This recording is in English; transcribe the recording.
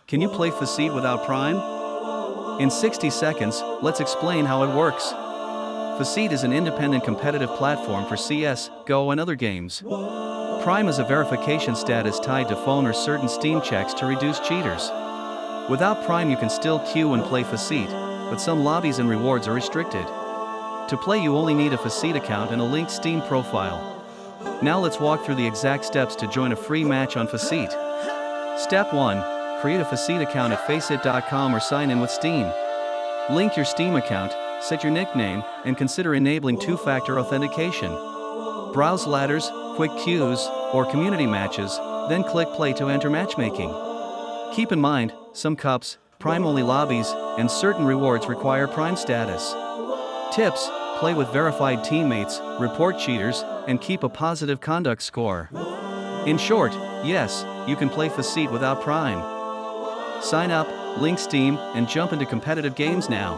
Can you play Faceit without Prime? In 60 seconds, let's explain how it works. Faceit is an independent competitive platform for CS, Go and other games. Prime is a verification status tied to phone or certain Steam checks to reduce cheaters. Without Prime you can still queue and play Faceit, but some lobbies and rewards are restricted. To play you only need a Faceit account and a linked Steam profile. Now let's walk through the exact steps to join a free match on Faceit. Step 1. Create a Faceit account at Faceit.com or sign in with Steam. Link your Steam account, set your nickname, and consider enabling two-factor authentication. Browse ladders, quick queues, or community matches, then click play to enter matchmaking. Keep in mind, some cups, Prime-only lobbies, and certain rewards require Prime status. Tips: play with verified teammates, report cheaters, and keep a positive conduct score. In short, yes, you can play Faceit without Prime. Sign up, link Steam, and jump into competitive games now.